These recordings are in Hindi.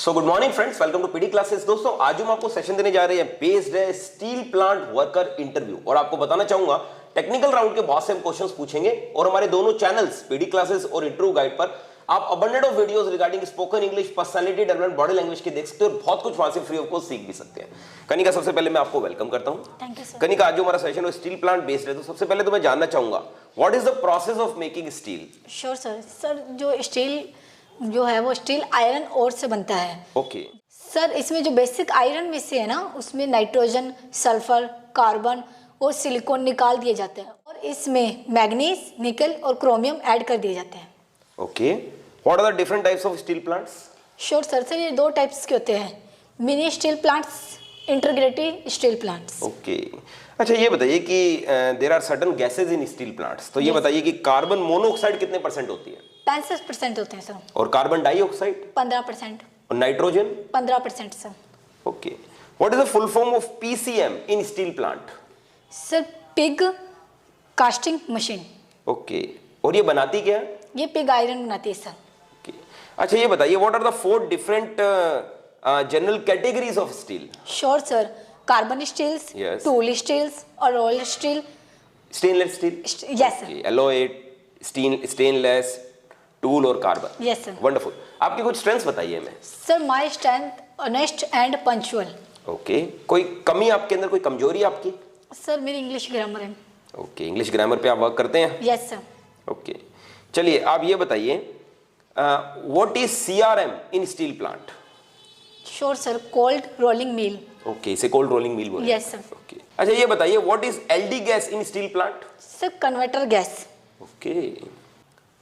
So good morning friends, welcome to PD classes. दोस्तों आज हम आपको सेशन देने जा रहे हैं बेस्ड है स्टील प्लांट वर्कर इंटरव्यू, और आपको बताना चाहूंगा टेक्निकल राउंड के बहुत से हम क्वेश्चंस पूछेंगे और हमारे दोनों चैनल्स पीडी क्लासेस और इंटरव्यू गाइड पर आप abundant of videos regarding spoken English, personality development, body language के देख सकते हो और बहुत कुछ वहां से फ्री ऑफ कॉस्ट सीख भी सकते हैं। कनिका, सबसे पहले मैं आपको वेलकम करता हूं। Thank you sir. कनिका, आज जो हमारा सेशन है स्टील प्लांट बेस्ड है, तो सबसे पहले तो मैं जानना चाहूंगा what is the process of making steel. Sure sir. Sir जो स्टील जो है वो स्टील आयरन ओर से बनता है। ओके सर इसमें जो बेसिक आयरन में से है ना, उसमें नाइट्रोजन, सल्फर, कार्बन और सिलिकॉन निकाल दिए जाते हैं और इसमें मैग्नीज, निकल और क्रोमियम ऐड कर दिए जाते हैं। Okay, what are the different types of steel plants. Sure sir. Sir ये दो टाइप्स के होते हैं, mini steel plants, integrated steel plants. Okay, अच्छा ये बताइए कि there are certain gases in steel plants, तो ये बताइए कि कार्बन मोनोऑक्साइड कितने परसेंट होती है। 65% होते हैं सर। और कार्बन डाइऑक्साइड 15%। और nitrogen 15% sir. Okay, what is the full form of PCM in steel plant. Sir pig casting machine. Okay, और ये बनाती क्या है। ये पिग आयरन बनाती है सर। ओके, अच्छा ये बताइए what are the 4 different general categories of steel. Sure sir. Carbon steels, Yes. Tool steels और royal steel. Stainless steel, yes sir. Alloy, stainless, tool और कार्बन। Yes sir. वंडरफुल, आपकी कुछ स्ट्रेंथ्स बताइए हमें। Sir my strength honest and punctual. Okay, कोई कमी आपके अंदर, कोई कमजोरी आपकी। सर मेरी इंग्लिश ग्रामर है। ओके, इंग्लिश ग्रामर पे आप वर्क करते हैं। Yes sir. ओके, चलिए आप ये बताइए what is CRM in steel plant. Sure sir. Cold rolling mill. Okay, इसे कोल्ड रोलिंग मिल बोलते हैं। Yes, sir. ओके, अच्छा ये बताइए what is LD gas in steel plant. Sir converter gas. Okay,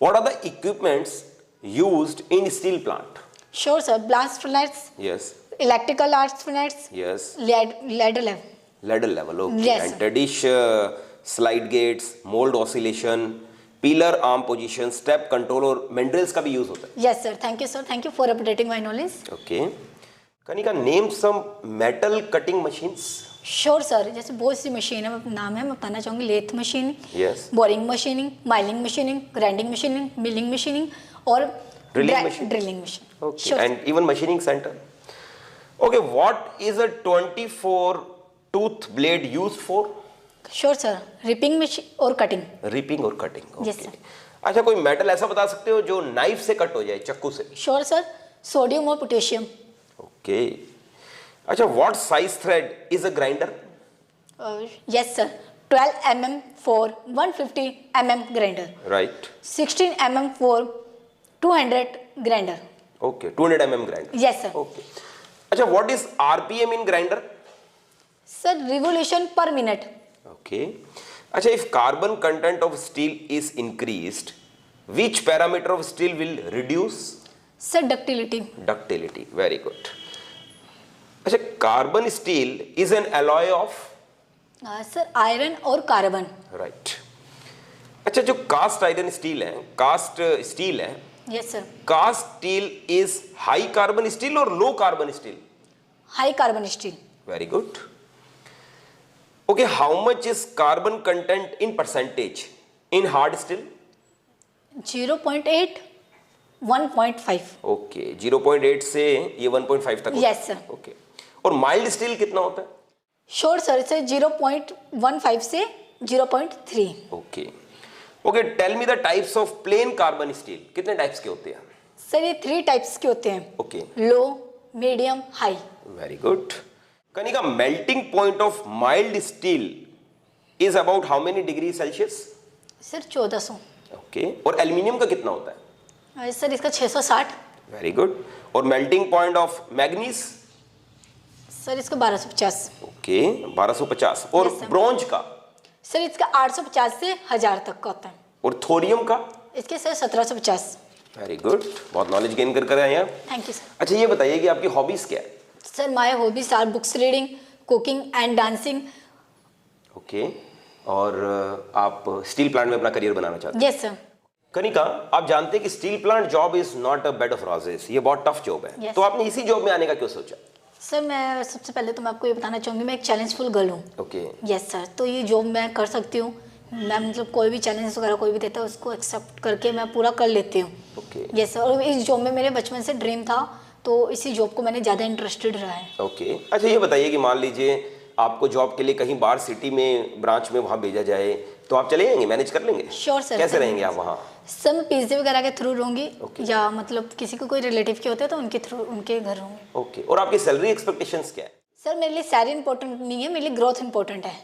what are the equipments used in steel plant. Sure sir. Blast furnace, yes electrical arts furnace, yes, ladder level. Ladder level. Okay, Yes, and sir. ट्रेडिश, slide gates, mould oscillation, pillar arm position, step control और मेंड्रेल्स का भी यूज होता है। Yes sir. Thank you sir. Thank you for updating my knowledge. Okay, Kanika name some metal cutting machines. Sure sir. जैसे बहुत सी मशीन है, नाम है मैं बताना चाहूँगी। Lathe machining, yes, boring machining, milling machining, grinding machining, milling machining और Drilling machine? Drilling machine. okay, and even machining center. Okay, what is a 24 tooth blade used for? Sure sir. Ripping machine और कटिंग। रिपिंग और कटिंग। Yes, sir. अच्छा, कोई मेटल ऐसा बता सकते हो जो नाइफ से कट हो जाए, चाकू से। Sure sir. सोडियम और पोटेशियम। ओके, अच्छा what size thread is a grinder. Yes sir. 12 mm for 150 mm grinder, right, 16 mm for 200 grinder. Okay, 200 mm grinder. Yes sir. Okay, अच्छा what is RPM in grinder. Sir, revolution per minute. Okay, अच्छा if carbon content of steel is increased, which parameter of steel will reduce. Sir, ductility. Ductility, very good. अच्छा, carbon steel is an alloy of. Sir, iron और कार्बन। राइट, अच्छा जो कास्ट आयरन स्टील है, कास्ट स्टील है, Yes sir. Cast steel is high carbon steel और low carbon steel. High carbon steel. Very good. Okay, how much is carbon content in percentage in hard steel. 0.8, 1.5. Okay, 0.8 से ये 1.5 तक होता है। Yes sir. ओके, और माइल्ड स्टील कितना होता है। Sure sir, से 0.15 से 0.3. Okay okay, tell me the types of plain carbon steel, कितने टाइप्स के होते हैं। Sir, ये 3 टाइप्स के होते हैं। Okay, low, medium, high. Very good. Kanika, melting point of mild steel is about how many degree Celsius. Sir 1400। Okay, और एल्यूमिनियम का कितना होता है। सर इसका 660। वेरी गुड, और melting point of manganese. Sir इसका 1250। ओके, 1250, और Yes, sir. ब्रॉन्ज का। सर इसका 850 से 1000 तक का होता है। और थोरियम का। इसके सर 1750। वेरी गुड, बहुत नॉलेज गेन कर आए हैं आप। Thank you sir. अच्छा ये बताइए कि आपकी हॉबीज क्या है। Sir my hobbies are books reading, cooking and dancing. Okay, और आप स्टील प्लांट में अपना करियर बनाना चाहते हैं। Yes sir. कनिका, आप जानते हैं कि steel plant job is not a bed of roses, ये बहुत टफ जॉब है। Yes. तो आपने इसी जॉब में आने का क्यों सोचा। सर मैं सबसे पहले तो मैं आपको ये बताना चाहूँगी, मैं एक चैलेंजफुल गर्ल हूँ। Okay, yes sir. तो ये जॉब मैं कर सकती हूँ। मैं मतलब कोई भी चैलेंज वगैरह कोई भी देता है उसको एक्सेप्ट करके मैं पूरा कर लेती हूँ। Okay, yes sir. और इस जॉब में मेरे बचपन से ड्रीम था, तो इसी जॉब को मैंने ज़्यादा इंटरेस्टेड रहा है। ओके, अच्छा ये बताइए कि मान लीजिए आपको जॉब के लिए कहीं बाहर सिटी में ब्रांच में वहाँ भेजा जाए तो आप चले जाएंगे, मैनेज कर लेंगे? Sure sir. कैसे रहेंगे आप वहाँ? सर मैं पीजी वगैरह के थ्रू रहूँगी या मतलब किसी को कोई रिलेटिव के होते हैं तो उनके थ्रू उनके घर रहूँगी। ओके, और आपकी सैलरी एक्सपेक्टेशंस क्या है? सर मेरे लिए सैलरी इंपॉर्टेंट नहीं है, मेरे लिए ग्रोथ इंपॉर्टेंट है।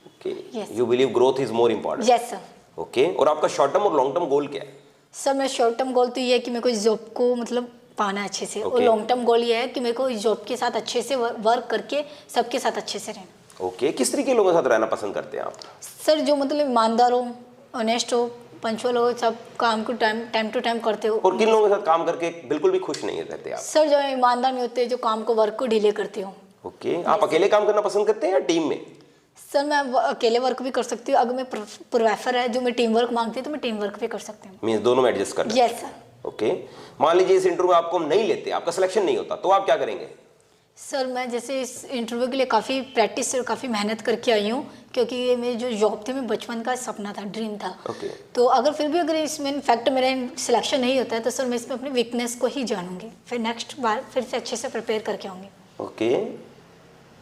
Okay, Yes. You believe growth is more important? Yes sir. Okay, और आपका शॉर्ट टर्म और लॉन्ग टर्म गोल क्या है? सर मेरा शॉर्ट टर्म गोल तो ये है कि मेरे को इस जॉब को मतलब पाना है अच्छे से, और Okay. लॉन्ग टर्म गोल ये है कि मेरे को इस जॉब के साथ अच्छे से वर्क करके सबके साथ अच्छे से रहना। ओके, किस तरीके के लोगों के साथ रहना पसंद करते हैं आप? सर जो मतलब ईमानदार हो, ऑनेस्ट हो, पंचुअल हो, सब काम को टाइम टू टाइम करते हो। और किन लोगों के साथ काम करके बिल्कुल भी खुश नहीं रहते आप? सर जो ईमानदार नहीं होते, जो काम को वर्क को डिले करते हो। ओके, आप अकेले काम करना पसंद करते हैं या टीम में? सर मैं अकेले वर्क भी कर सकती हूँ, अगर मैं प्रोफेसर है जो मैं टीम वर्क मांगती हूँ तो मैं टीम वर्क भी कर सकती हूँ। मीन्स दोनों में एडजस्ट कर? Yes sir. ओके, मान लीजिए इस इंटरव्यू में आपको हम नहीं लेते, आपका सिलेक्शन नहीं होता, तो आप क्या करेंगे? सर मैं जैसे इस इंटरव्यू के लिए काफ़ी प्रैक्टिस और काफ़ी मेहनत करके आई हूँ, क्योंकि ये मेरी जो जॉब थी मैं बचपन का सपना था, ड्रीम था। ओके। तो अगर फिर भी अगर इसमें इनफैक्ट मेरा सिलेक्शन नहीं होता है तो सर मैं इसमें अपनी वीकनेस को ही जानूंगी, फिर नेक्स्ट बार फिर से अच्छे से प्रिपेयर करके आऊँगी। ओके,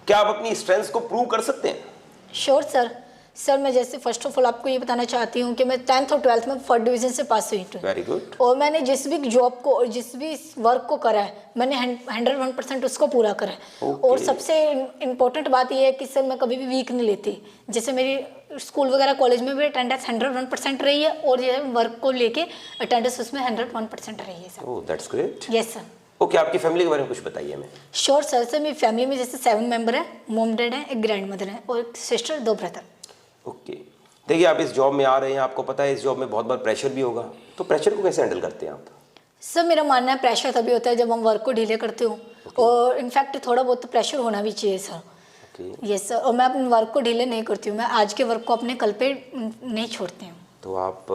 क्या आप अपनी स्ट्रेंथ्स को प्रूव कर सकते हैं? Sure sir. सर मैं जैसे फर्स्ट ऑफ ऑल आपको ये बताना चाहती हूँ कि मैं 10th और 12th में फर्स्ट डिवीजन से पास हुई थी। Very good. और मैंने जिस भी जॉब को और जिस भी वर्क को करा है मैंने 101% उसको पूरा करा है। Okay. और सबसे इम्पोर्टेंट बात ये है कि सर मैं कभी भी वीक नहीं लेती। जैसे मेरी स्कूल वगैरह कॉलेज में भी अटेंडेंस 101% रही है, और ये वर्क को लेके अटेंडेंस उसमें 101% रही है sir. Oh that's great. Yes sir. Okay, आपकी फैमिली के बारे में कुछ बताइए हमें। Sure sir. सर मेरी फैमिली में जैसे 7 मेंबर है, मॉम डैड है, एक ग्रैंड मदर है और एक सिस्टर, 2 ब्रदर। ओके, देखिए आप इस जॉब में आ रहे हैं, आपको पता है इस जॉब में बहुत बार प्रेशर भी होगा, तो प्रेशर को कैसे हैंडल करते हैं आप? सर मेरा मानना है प्रेशर तभी होता है जब हम वर्क को डिले करते हो, और इनफैक्ट थोड़ा बहुत तो प्रेशर होना भी चाहिए सर। Okay, yes sir. और मैं अपने वर्क को डिले नहीं करती हूँ, मैं आज के वर्क को अपने कल पे नहीं छोड़ती हूँ। तो आप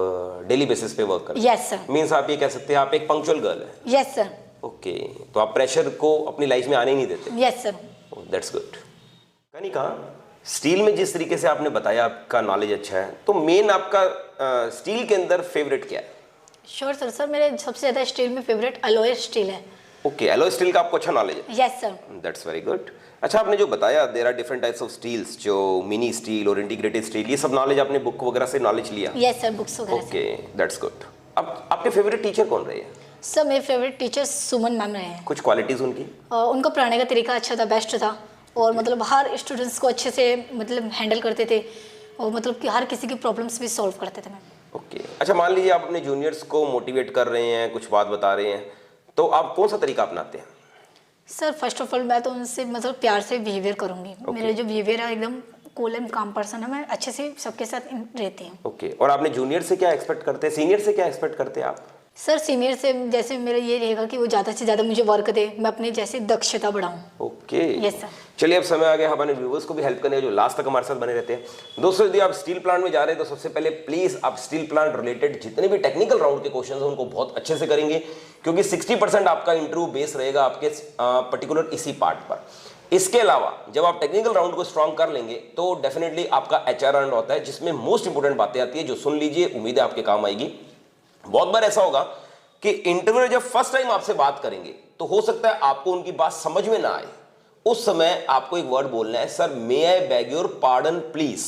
डेली बेसिस पे वर्क करते हैं? Yes sir. मीन्स आप ये कह सकते हैं आप एक पंक्चुअल गर्ल है? Yes sir. ओके, तो आप प्रेशर को अपनी लाइफ में आने ही नहीं देते? Yes sir. That's good. Kanika, steel में जिस तरीके से आपने बताया आपका नॉलेज अच्छा है, तो मेन आपका स्टील के अंदर फेवरेट क्या है? Sure sir. सर मेरे सबसे ज़्यादा स्टील में फेवरेट अलॉय स्टील है। ओके, एलॉय स्टील का आपको अच्छा नॉलेज है? Yes sir. That's very good. अच्छा, आपने जो बताया there are different types of steels, जो मिनी स्टील और इंटीग्रेटेड स्टील, ये सब नॉलेज आपने बुक वगैरह से नॉलेज लिया? यस सर, बुक्स वगैरह से। Okay, that's good. अब आपके फेवरेट टीचर कौन रहे हैं? सर मेरे फेवरेट टीचर सुमन मैम रहे हैं। कुछ क्वालिटीज उनकी? उनका पढ़ाने का तरीका अच्छा था, बेस्ट था, और मतलब हर स्टूडेंट्स को अच्छे से मतलब हैंडल करते थे, और मतलब कि हर किसी की प्रॉब्लम्स भी सॉल्व करते थे मैम। ओके, अच्छा मान लीजिए आप अपने जूनियर्स को मोटिवेट कर रहे हैं, कुछ बात बता रहे हैं, तो आप कौन सा तरीका अपनाते हैं? सर फर्स्ट ऑफ ऑल मैं तो उनसे मतलब प्यार से बिहेवियर करूंगी। मेरा जो बिहेवियर है एकदम कूल एंड काम पर्सन है, मैं अच्छे से सबके साथ रहती हूँ। ओके, और आपने जूनियर से क्या एक्सपेक्ट करते हैं, सीनियर से क्या एक्सपेक्ट करते हैं आप? सर सीनियर से जैसे मेरा ये रहेगा कि वो ज़्यादा से ज़्यादा मुझे वर्क दे, मैं अपनी जैसे दक्षता बढ़ाऊँ। Okay, yes sir. चलिए अब समय आ गया हमारे व्यूवर्स को भी हेल्प करने का, जो लास्ट तक हमारे साथ बने रहते हैं। दोस्तों यदि आप स्टील प्लांट में जा रहे हैं तो सबसे पहले प्लीज आप स्टील प्लांट रिलेटेड जितने भी टेक्निकल राउंड के क्वेश्चंस हैं उनको बहुत अच्छे से करेंगे, क्योंकि 60% आपका इंटरव्यू बेस रहेगा आपके पर्टिकुलर इसी पार्ट पर। इसके अलावा जब आप टेक्निकल राउंड को स्ट्रॉन्ग कर लेंगे तो डेफिनेटली आपका एचआर राउंड होता है, जिसमें मोस्ट इंपोर्टेंट बातें आती है, जो सुन लीजिए, उम्मीद है आपके काम आएगी। बहुत बार ऐसा होगा कि इंटरव्यू जब फर्स्ट टाइम आपसे बात करेंगे तो हो सकता है आपको उनकी बात समझ में ना आए, उस समय आपको एक वर्ड बोलना है, sir may I beg your pardon please.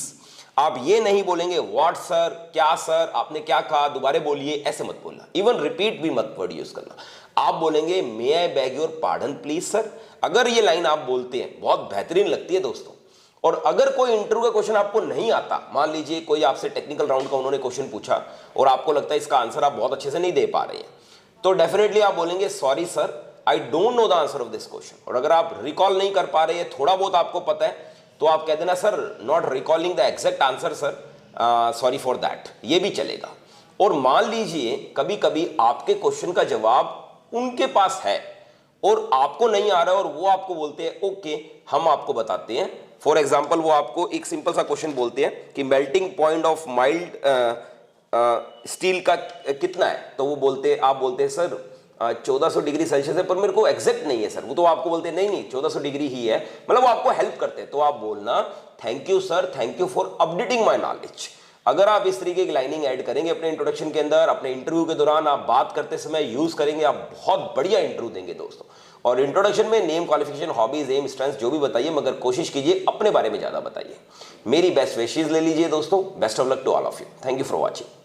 आप ये नहीं बोलेंगे व्हाट सर, क्या सर, आपने क्या कहा, दोबारा बोलिए, ऐसे मत बोलना, इवन रिपीट भी मत वर्ड यूज करना। आप बोलेंगे may I beg your pardon please sir. अगर ये लाइन आप बोलते हैं बहुत बेहतरीन लगती है दोस्तों। और अगर कोई इंटरव्यू का क्वेश्चन आपको नहीं आता, मान लीजिए कोई आपसे टेक्निकल राउंड का उन्होंने क्वेश्चन पूछा और आपको लगता है इसका आंसर आप बहुत अच्छे से नहीं दे पा रहे हैं, तो डेफिनेटली आप बोलेंगे sorry sir, I don't know the answer of this question. और अगर आप रिकॉल नहीं कर पा रहे हैं, थोड़ा बहुत आपको पता है, तो आप कह देना sir not recalling the exact answer sir, sorry for that, ये भी चलेगा। और मान लीजिए कभी कभी आपके क्वेश्चन का जवाब उनके पास है और आपको नहीं आ रहा है और वो आपको बोलते हैं ओके हम आपको बताते हैं। फॉर एग्जाम्पल वो आपको एक सिंपल सा क्वेश्चन बोलते हैं कि melting point of mild steel का कितना है, तो वो बोलते, आप बोलते हैं सर 1400 डिग्री सेल्सियस है, पर मेरे को एग्जैक्ट नहीं है सर, वो तो आपको बोलते हैं नहीं नहीं 1400 डिग्री ही है, मतलब वो आपको हेल्प करते हैं। तो आप बोलना thank you sir, thank you for updating my knowledge. अगर आप इस तरीके की लाइनिंग ऐड करेंगे अपने इंट्रोडक्शन के अंदर, अपने इंटरव्यू के दौरान आप बात करते समय यूज करेंगे, आप बहुत बढ़िया इंटरव्यू देंगे दोस्तों। और इंट्रोडक्शन में name, qualification, hobbies, aim, strengths जो भी बताइए, मगर कोशिश कीजिए अपने बारे में ज्यादा बताइए। मेरी बेस्ट विशेस ले लीजिए दोस्तों। Best of luck to all of you. Thank you for watching.